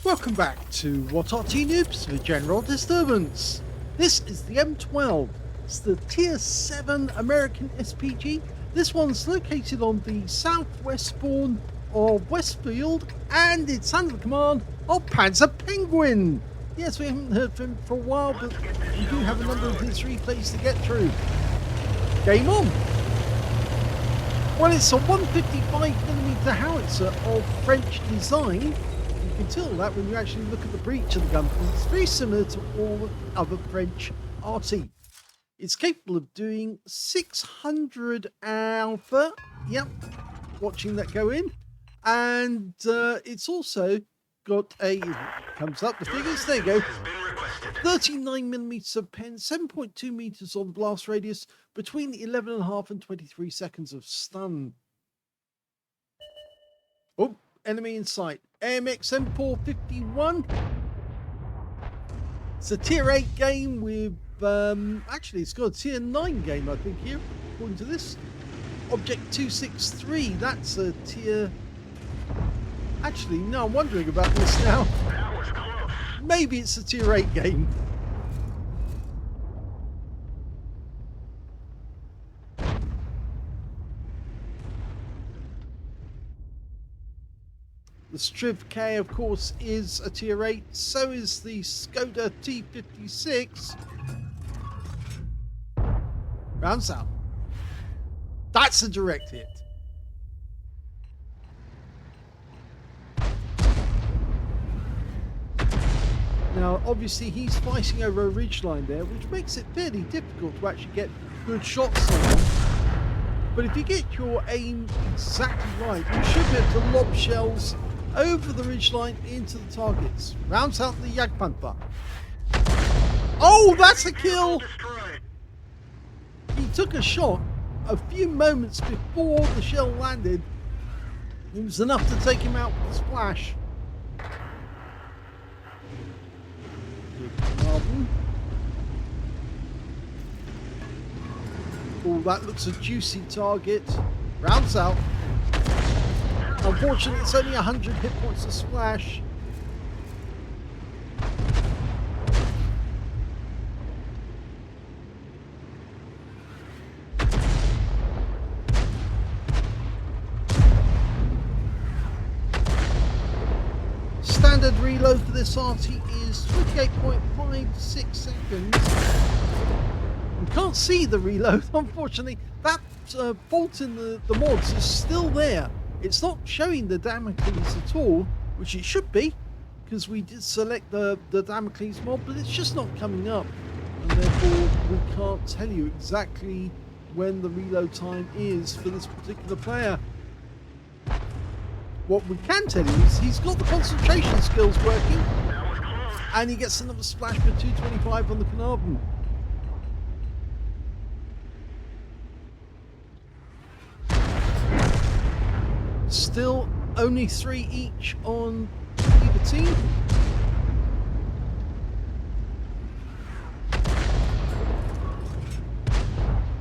Welcome back to What Arty Noobs for General Disturbance. This is the M12. It's the Tier 7 American SPG. This one's located on the southwest spawn of Westfield and it's under the command of panzerpenguin. Yes, we haven't heard from him for a while, but we do have a number of his replays to get through. Game on! Well, it's a 155mm howitzer of French design. You can tell that when you actually look at the breech of the gun. It's very similar to all other French Arty. It's capable of doing 600 alpha. Yep, watching that go in. And it's also got a, comes up the figures, there you go, 39mm of pen, 7.2 meters on blast radius, between 11.5 and 23 seconds of stun. Oh, enemy in sight. AMX M451. It's a tier 8 game with, actually it's got a tier 9 game I think here, according to this. Object 263, that's a tier... Actually, no, I'm wondering about this now. Maybe it's a tier 8 game. The Striv K, of course, is a tier 8. So is the Skoda T56. Rounds out. That's a direct hit. Now, obviously, he's fighting over a ridgeline there, which makes it fairly difficult to actually get good shots on him. But if you get your aim exactly right, you should be able to lob shells over the ridgeline into the targets. Rounds out the Jagdpanther. Oh, that's a kill! He took a shot a few moments before the shell landed. It was enough to take him out with a splash. Oh, that looks a juicy target. Rounds out. Unfortunately, it's only 100 hit points to splash. Standard reload for this Arty is 28.56 seconds. You can't see the reload, unfortunately. That fault in the mods is still there. It's not showing the Damocles at all, which it should be, because we did select the Damocles mod, but it's just not coming up. And therefore, we can't tell you exactly when the reload time is for this particular player. What we can tell you is he's got the concentration skills working, and he gets another splash for 225 on the Carnarvon. Still only 3 each on either team.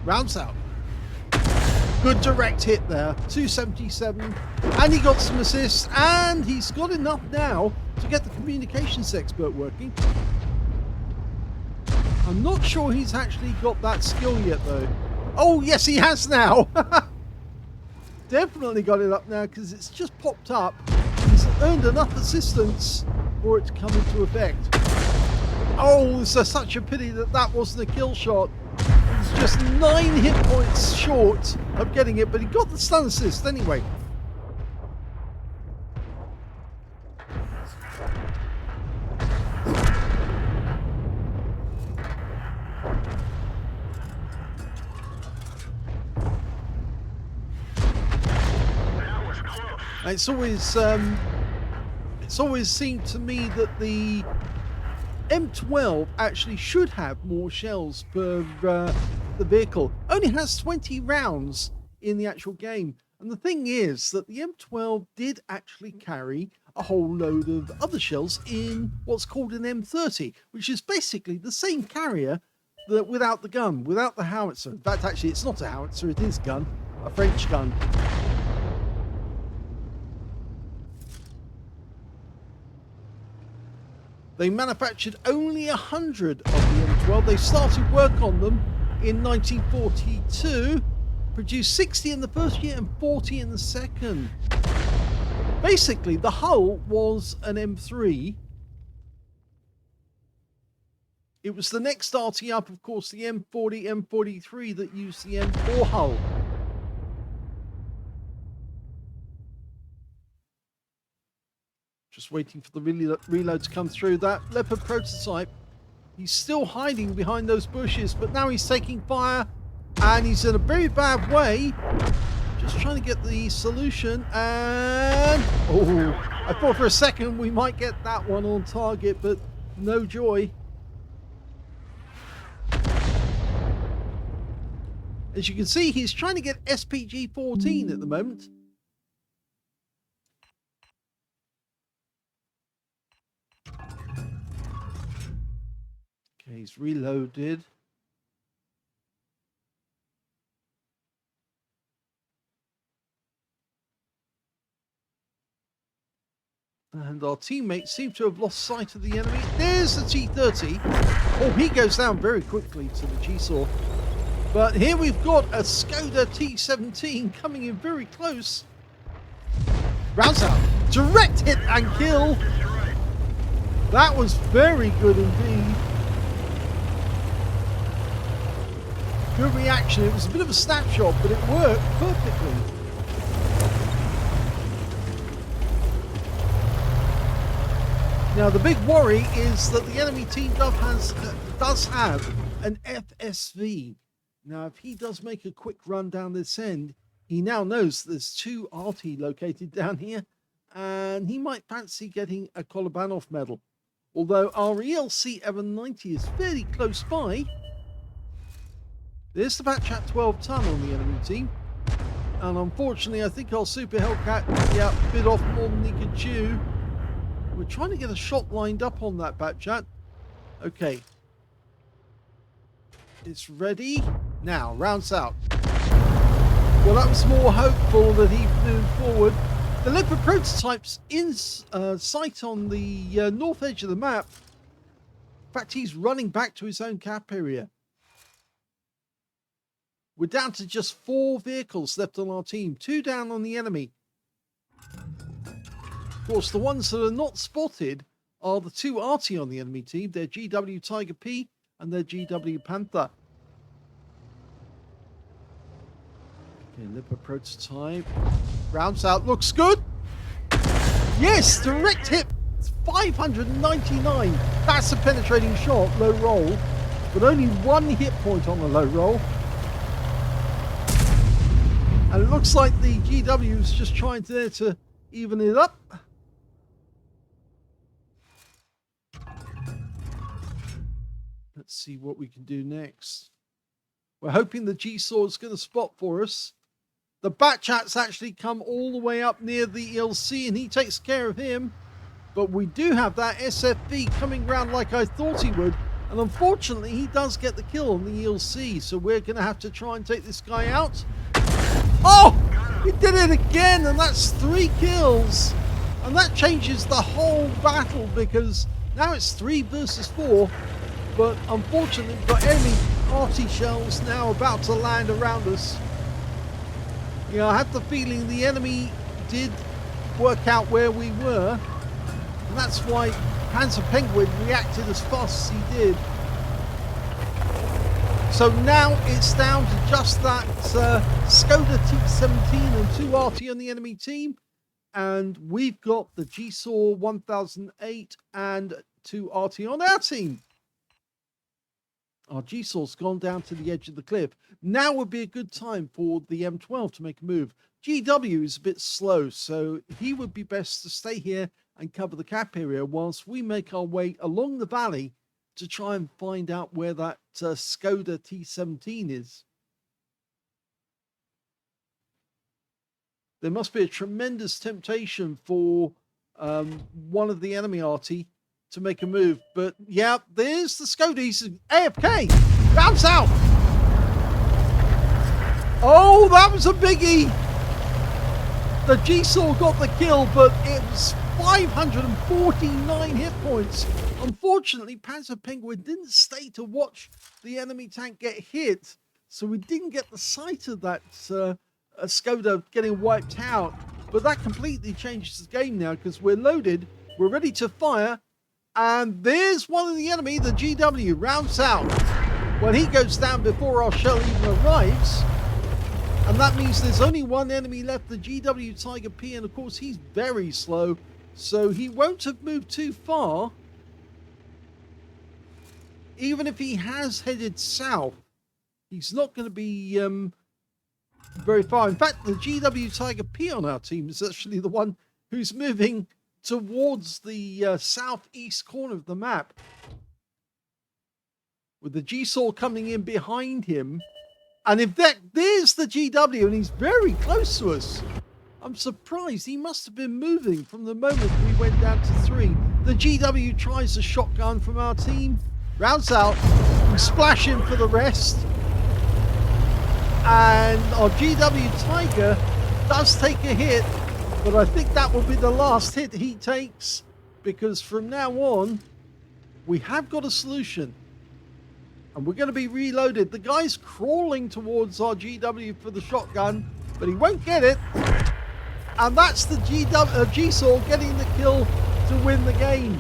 Rounds out. Good direct hit there, 277, and he got some assists, and he's got enough now to get the communications expert working. I'm not sure he's actually got that skill yet though. Oh yes, he has now. Definitely got it up now because it's just popped up. He's earned enough assistance for it to come into effect. Oh, it's such a pity that that wasn't a kill shot. He's just 9 hit points short of getting it, but he got the stun assist anyway. It's always seemed to me that the M12 actually should have more shells per the vehicle. Only has 20 rounds in the actual game. And the thing is that the M12 did actually carry a whole load of other shells in what's called an M30, which is basically the same carrier that without the gun, without the howitzer. In fact, actually, it's not a howitzer, it is gun, a French gun. They manufactured only 100 of the M12. They started work on them in 1942, produced 60 in the first year and 40 in the second. Basically, the hull was an M3. It was the next Arty up, of course, the M40, M43 that used the M4 hull. Just waiting for the reload to come through. That Leopard prototype, he's still hiding behind those bushes, but now he's taking fire, and he's in a very bad way. Just trying to get the solution, and oh, I thought for a second we might get that one on target, but no joy. As you can see, he's trying to get SPG-14 at the moment. Okay, he's reloaded. And our teammates seem to have lost sight of the enemy. There's the T-30. Oh, he goes down very quickly to the G-Saw. But here we've got a Skoda T-17 coming in very close. Rounds out. Direct hit and kill. That was very good indeed. Good reaction. It was a bit of a snapshot, but it worked perfectly. Now, the big worry is that the enemy team does have an FSV. Now, if he does make a quick run down this end, he now knows there's two Arty located down here, and he might fancy getting a Kolobanov medal. Although our ELC Evan-90 is fairly close by. There's the Batchat 12 ton on the enemy team. And unfortunately, I think our Super Hellcat, yeah, bit off more than he could chew. We're trying to get a shot lined up on that Batchat. Okay. It's ready. Now, rounds out. Well, that was more hopeful that he moved forward. The Leopard prototype's in sight on the north edge of the map. In fact, he's running back to his own cap area. We're down to just 4 vehicles left on our team. 2 down on the enemy. Of course, the ones that are not spotted are the 2 Arty on the enemy team. They're GW Tiger P and their GW Panther. Okay, Leopard prototype. Rounds out. Looks good. Yes, direct hit. It's 599. That's a penetrating shot. Low roll. But only 1 hit point on the low roll. And it looks like the GW is just trying to even it up. Let's see what we can do next. We're hoping the G-Saw is going to spot for us. The Batchat's actually come all the way up near the ELC and he takes care of him. But we do have that SFV coming round like I thought he would. And unfortunately, he does get the kill on the ELC. So we're going to have to try and take this guy out. Oh! He did it again, and that's 3 kills. And that changes the whole battle because now it's 3 versus 4. But unfortunately, we've got enemy Arty shells now about to land around us. You know, I have the feeling the enemy did work out where we were. And that's why panzerpenguin reacted as fast as he did. So now it's down to just that Skoda T-17 and 2 Arty on the enemy team. And we've got the G-Saw 1008 and 2 Arty on our team. Our G-Saw's gone down to the edge of the cliff. Now would be a good time for the M12 to make a move. GW is a bit slow, so he would be best to stay here and cover the cap area whilst we make our way along the valley to try and find out where that Skoda T-17 is. There must be a tremendous temptation for one of the enemy Arty to make a move, but yeah, there's the Skoda. He's AFK. Bounce out. Oh, that was a biggie. The G-Saw got the kill, but it was 549 hit points. Unfortunately, panzerpenguin didn't stay to watch the enemy tank get hit, so we didn't get the sight of that Skoda getting wiped out. But that completely changes the game now, because we're loaded, we're ready to fire, and there's one of the enemy, the GW, rounds out. Well, he goes down before our shell even arrives. And that means there's only one enemy left, the GW Tiger P, and of course he's very slow, so he won't have moved too far. Even if he has headed south, he's not going to be very far. In fact, the GW Tiger P on our team is actually the one who's moving towards the southeast corner of the map, with the G-Saw coming in behind him. And in fact, there's the GW, and he's very close to us. I'm surprised. He must have been moving from the moment we went down to 3. The GW tries a shotgun from our team, rounds out, we splash him for the rest. And our GW Tiger does take a hit, but I think that will be the last hit he takes, because from now on, we have got a solution. And we're going to be reloaded. The guy's crawling towards our GW for the shotgun, but he won't get it. And that's the G-Saw getting the kill to win the game.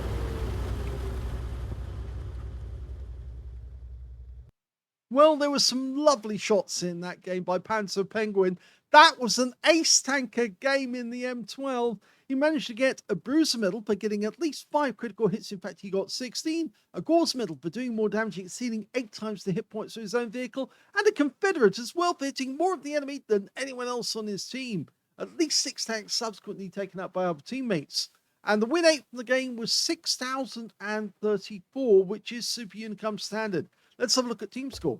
Well, there were some lovely shots in that game by panzerpenguin. That was an ace tanker game in the M12. He managed to get a bruiser medal for getting at least 5 critical hits. In fact, he got 16. A gauze medal for doing more damage, exceeding 8 times the hit points of his own vehicle. And a Confederate as well for hitting more of the enemy than anyone else on his team. At least 6 tanks subsequently taken out by other teammates. And the win rate from the game was 6,034, which is Super Unicum standard. Let's have a look at team score.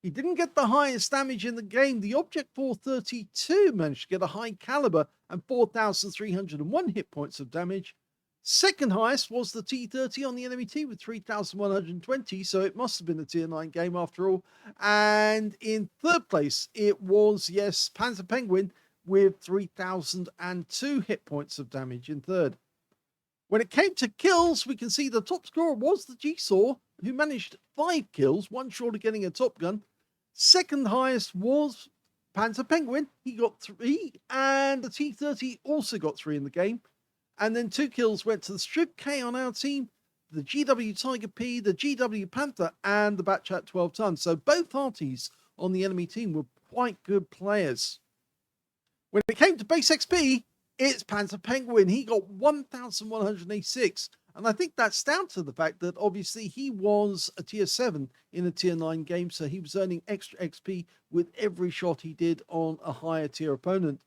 He didn't get the highest damage in the game. The Object 432 managed to get a high caliber and 4,301 hit points of damage. Second highest was the T30 on the enemy team with 3,120, so it must have been a tier 9 game after all. And in third place, it was, yes, panzerpenguin with 3,002 hit points of damage in third. When it came to kills, we can see the top scorer was the G-Saw, who managed 5 kills, one short of getting a Top Gun. Second highest was panzerpenguin, he got 3, and the T30 also got 3 in the game. And then 2 kills went to the Strip K on our team, the GW Tiger P, the GW Panther, and the Batchat 12 ton. So both Artys on the enemy team were quite good players. When it came to base XP, it's panzerpenguin. He got 1,186. And I think that's down to the fact that obviously he was a tier 7 in a tier 9 game, so he was earning extra XP with every shot he did on a higher tier opponent.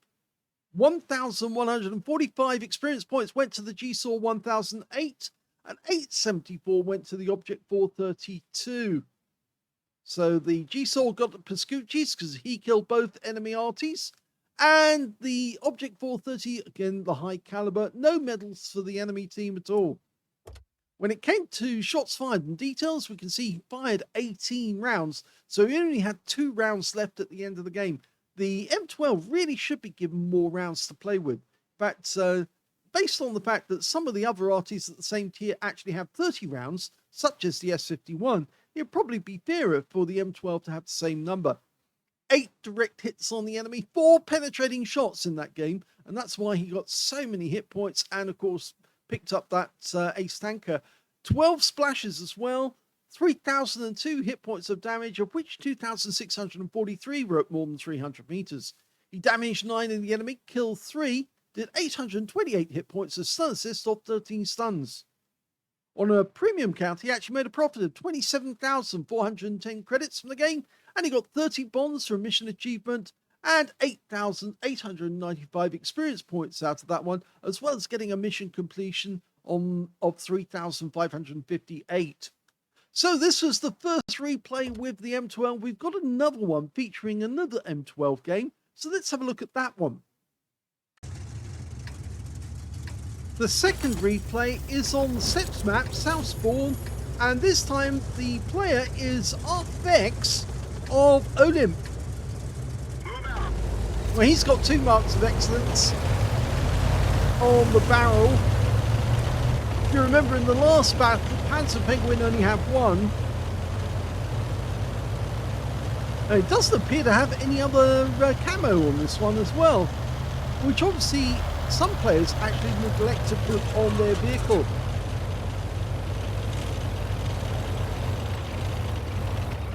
1,145 experience points went to the G-Saw 1,008, and 874 went to the Object 432. So the G-Saw got the Pascucci's because he killed both enemy Artys, and the Object 430, again, the high caliber, no medals for the enemy team at all. When it came to shots fired and details, we can see he fired 18 rounds, so he only had 2 rounds left at the end of the game. The M12 really should be given more rounds to play with. But based on the fact that some of the other Artys at the same tier actually have 30 rounds, such as the S51, it'd probably be fairer for the M12 to have the same number. 8 direct hits on the enemy, 4 penetrating shots in that game, and that's why he got so many hit points and, of course, picked up that ace tanker. 12 splashes as well, 3,002 hit points of damage, of which 2,643 were at more than 300 meters. He damaged 9 in the enemy, killed 3, did 828 hit points of stun assist off 13 stuns. On a premium count, he actually made a profit of 27,410 credits from the game, and he got 30 bonds for a mission achievement and 8,895 experience points out of that one, as well as getting a mission completion of 3,558. So this was the first replay with the M12. We've got another one featuring another M12 game, so let's have a look at that one. The second replay is on the Steppes map, South Spawn, and this time the player is ArthVex of OLIMP. Well, he's got 2 marks of excellence. on the barrel. If you remember in the last battle, panzerpenguin only had one. And it doesn't appear to have any other camo on this one as well, which obviously some players actually neglect to put on their vehicle.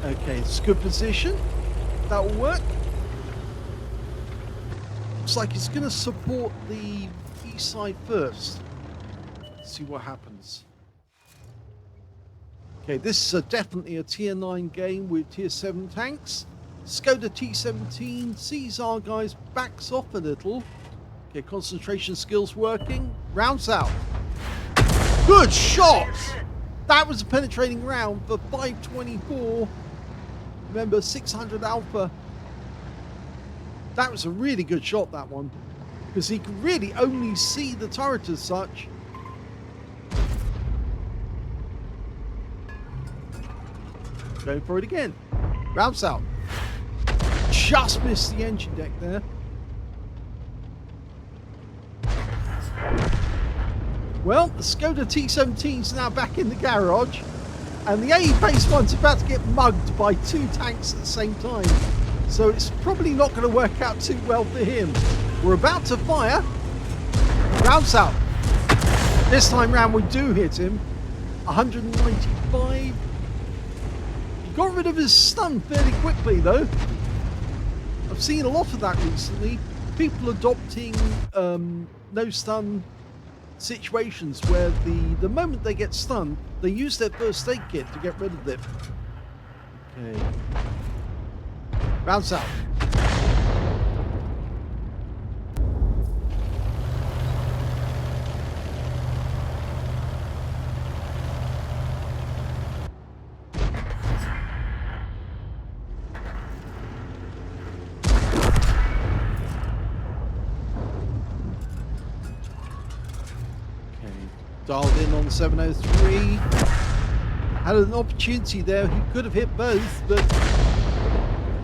Okay, it's a good position. That will work. Looks like it's going to support the east side first. Let's see what happens. Okay, this is definitely a tier 9 game with tier 7 tanks. Skoda T17 sees our guys, backs off a little. Okay, concentration skills working. Rounds out. Good shot! That was a penetrating round for 524. Remember, 600 alpha. That was a really good shot, that one. Because he could really only see the turret as such. Going for it again. Rounds out. Just missed the engine deck there. Well, the Skoda T17 is now back in the garage, and the A base one's about to get mugged by 2 tanks at the same time. So it's probably not going to work out too well for him. We're about to fire. Rounds out. This time round we do hit him. 195. He got rid of his stun fairly quickly though. I've seen a lot of that recently. People adopting no stun situations where the moment they get stunned, they use their first aid kit to get rid of them. Okay. Bounce out. Dialed in on 703. Had an opportunity there. He could have hit both, but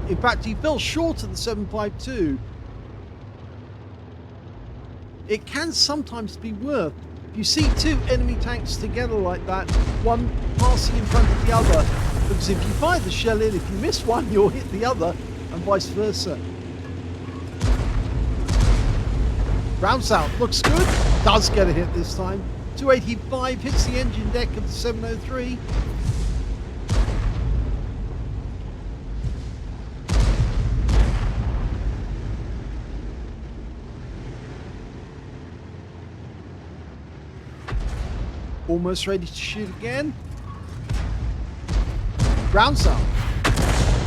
in fact he fell short of the 752. It can sometimes be worth. If you see 2 enemy tanks together like that, one passing in front of the other, because if you fire the shell in, if you miss one, you'll hit the other, and vice versa. Rounds out. Looks good. Does get a hit this time. 285 hits the engine deck of the 703. Almost ready to shoot again. Rounds up.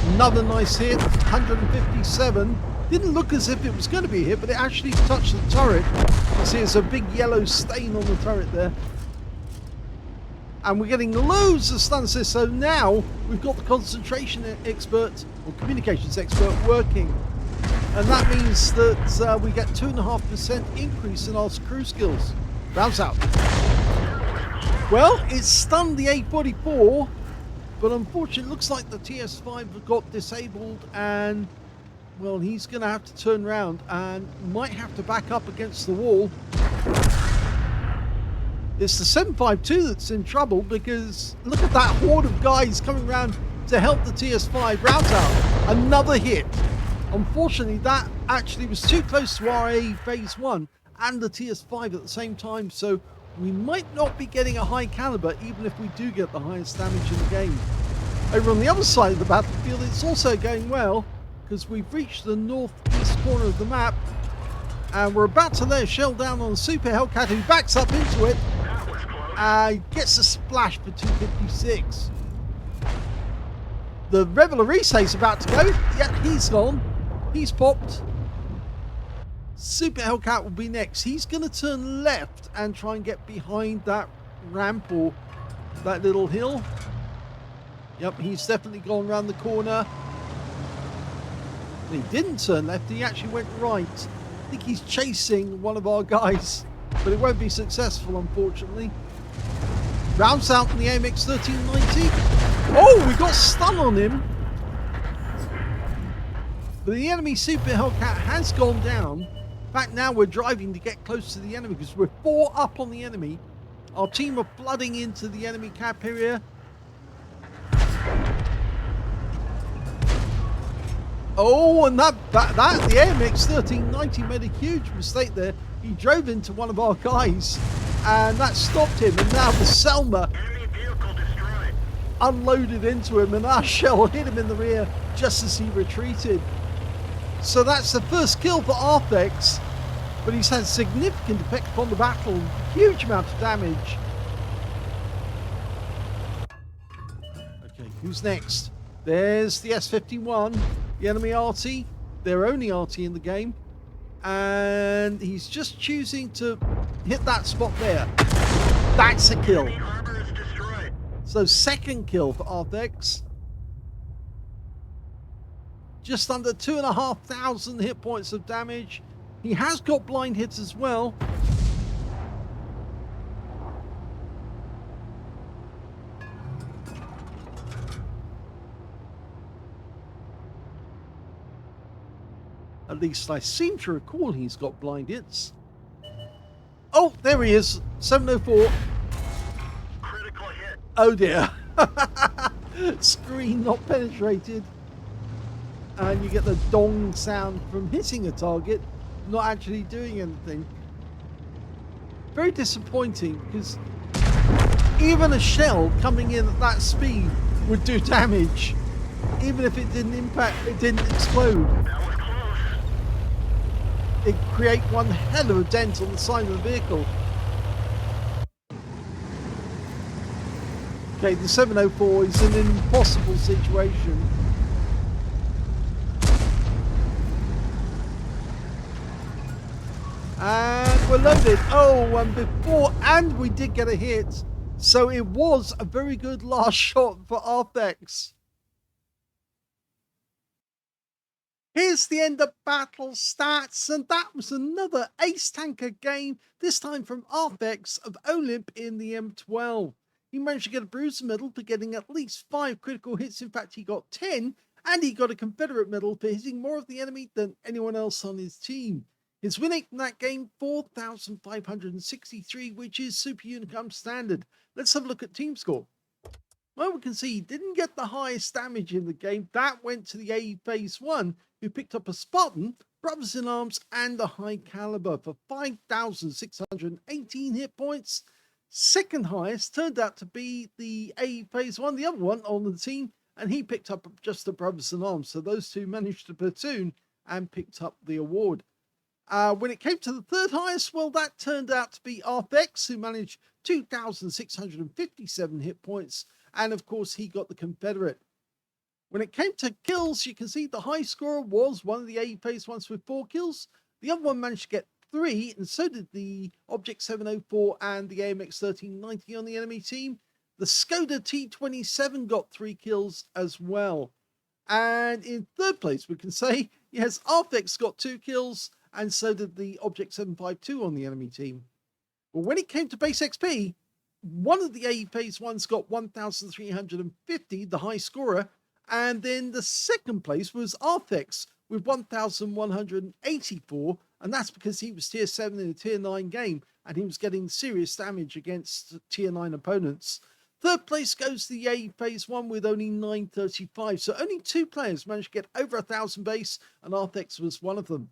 Another nice hit. 157. Didn't look as if it was going to be a hit, but it actually touched the turret. You see there's a big yellow stain on the turret there. And we're getting loads of stun assists, so now we've got the concentration expert, or communications expert, working. And that means that we get 2.5% increase in our crew skills. Bounce out. Well, it stunned the A44, but unfortunately it looks like the TS5 got disabled, and well, he's going to have to turn around and might have to back up against the wall. It's the 752 that's in trouble, because look at that horde of guys coming around to help the TS5. Rounds out. Another hit. Unfortunately, that actually was too close to RA phase 1 and the TS5 at the same time, so we might not be getting a high caliber even if we do get the highest damage in the game. Over on the other side of the battlefield, it's also going well, because we've reached the northeast corner of the map, and we're about to lay a shell down on a Super Hellcat who backs up into it and gets a splash for 256. The Reveler Rese's about to go. Yep, he's gone. He's popped. Super Hellcat will be next. He's going to turn left and try and get behind that ramp or that little hill. Yep, he's definitely gone around the corner. He didn't turn left, he actually went right. I think he's chasing one of our guys, but it won't be successful, unfortunately. Rounds out in the AMX 1390. Oh, we got stun on him. But the enemy Super Hellcat has gone down. In fact, now we're driving to get close to the enemy because we're 4 up on the enemy. Our team are flooding into the enemy camp area. Oh, and that the AMX 1390 made a huge mistake there. He drove into one of our guys, and that stopped him. And now the Selma unloaded into him, and our shell hit him in the rear just as he retreated. So that's the first kill for ArthVex, but he's had significant effect upon the battle, huge amount of damage. Okay, who's next? There's the S51, the enemy Arty, their only Arty in the game, and he's just choosing to hit that spot there. That's a kill. So second kill for ArthVex. Just under 2,500 hit points of damage. He has got blind hits as well. At least I seem to recall he's got blind hits. Oh, there he is. 704. Critical hit. Oh dear. Screen not penetrated. And you get the dong sound from hitting a target, not actually doing anything. Very disappointing, because even a shell coming in at that speed would do damage. Even if it didn't impact, it didn't explode. That was close. It'd create one hell of a dent on the side of the vehicle. Okay, the 704 is in an impossible situation. And we're loaded. Oh, and we did get a hit. So it was a very good last shot for ArthVex. Here's the end of battle stats, and that was another ace tanker game, this time from ArthVex of OLIMP in the M12. He managed to get a bruiser medal for getting at least 5 critical hits. In fact, he got 10, and he got a Confederate medal for hitting more of the enemy than anyone else on his team. His win rate in that game, 4,563, which is Super Unicum standard. Let's have a look at team score. Well, we can see he didn't get the highest damage in the game. That went to the A Phase 1, who picked up a Spartan, Brothers in Arms, and a High Caliber for 5,618 hit points. Second highest turned out to be the A Phase 1, the other one on the team, and he picked up just the Brothers in Arms. So those two managed to platoon and picked up the award. When it came to the third highest, well, that turned out to be ArthVex, who managed 2,657 hit points. And of course, he got the Confederate. When it came to kills, you can see the high scorer was one of the A Phase ones with 4 kills. The other one managed to get 3, and so did the Object 704 and the AMX 1390 on the enemy team. The Skoda T27 got 3 kills as well. And in third place, we can say, yes, ArthVex got 2 kills, and so did the Object 752 on the enemy team. But when it came to base XP, one of the A Phase ones got 1,350, the high scorer, and then the second place was ArthVex with 1,184, and that's because he was tier 7 in a tier 9 game, and he was getting serious damage against tier 9 opponents. Third place goes to the A Phase 1 with only 935, so only 2 players managed to get over 1,000 base, and ArthVex was one of them.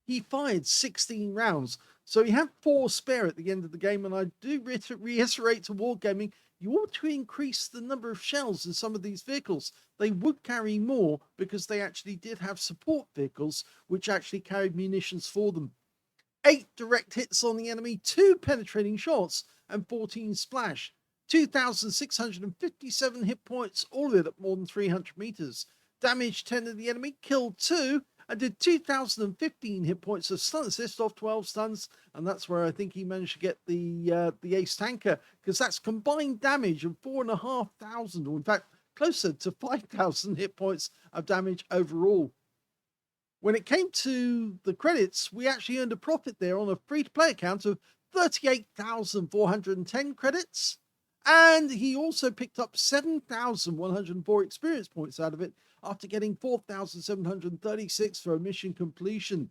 He fired 16 rounds, so he had 4 spare at the end of the game, and I do reiterate to Wargaming, you ought to increase the number of shells in some of these vehicles. They would carry more because they actually did have support vehicles which actually carried munitions for them. 8 direct hits on the enemy, 2 penetrating shots, and 14 splash. 2,657 hit points, all of it at more than 300 meters. Damaged 10 of the enemy, killed 2, and did 2,015 hit points of stun assist off 12 stuns, and that's where I think he managed to get the ace tanker, because that's combined damage of 4,500, or in fact closer to 5,000 hit points of damage overall. When it came to the credits, we actually earned a profit there on a free-to-play account of 38,410 credits, and he also picked up 7,104 experience points out of it, after getting 4,736 for a mission completion.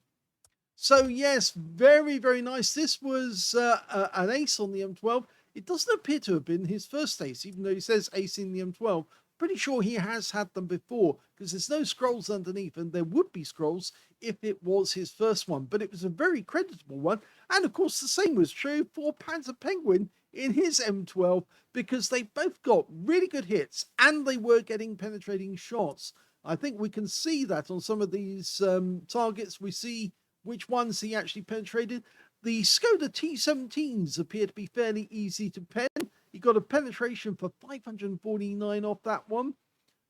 So yes, very, very nice. This was an ace on the M12. It doesn't appear to have been his first ace, even though he says ace in the M12. Pretty sure he has had them before because there's no scrolls underneath, and there would be scrolls if it was his first one, but it was a very creditable one. And of course, the same was true for panzerpenguin in his M12 because they both got really good hits and they were getting penetrating shots. I think we can see that on some of these targets. We see which ones he actually penetrated. The Skoda T17s appear to be fairly easy to pen. He got a penetration for 549 off that one.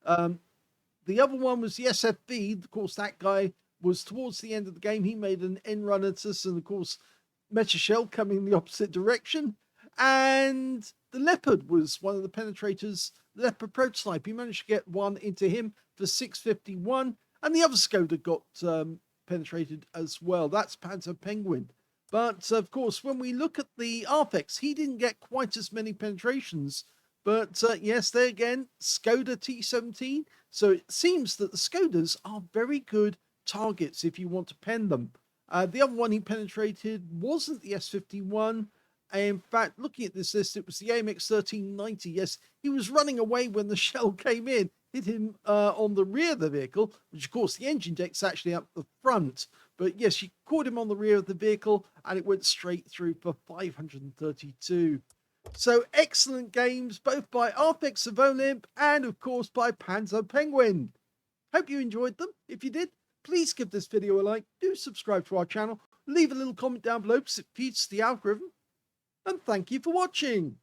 The other one was the SFV. Of course, that guy was towards the end of the game. He made an end run at us, and of course, Mecha Shell coming in the opposite direction. And the Leopard was one of the penetrators. The Leopard prototype. He managed to get one into him for 651, and the other Skoda got penetrated as well. That's panzerpenguin. But of course, when we look at the ArthVex, he didn't get quite as many penetrations. But yes, there again, Skoda T17. So it seems that the Skodas are very good targets if you want to pen them. The other one he penetrated wasn't the S51. In fact, looking at this list, it was the AMX 1390. Yes, he was running away when the shell came in, hit him on the rear of the vehicle, which of course the engine deck's actually up the front. But yes, she caught him on the rear of the vehicle and it went straight through for 532. So excellent games, both by ArthVex of OLIMP and of course by panzerpenguin. Hope you enjoyed them. If you did, please give this video a like, do subscribe to our channel, leave a little comment down below because it feeds the algorithm. And thank you for watching.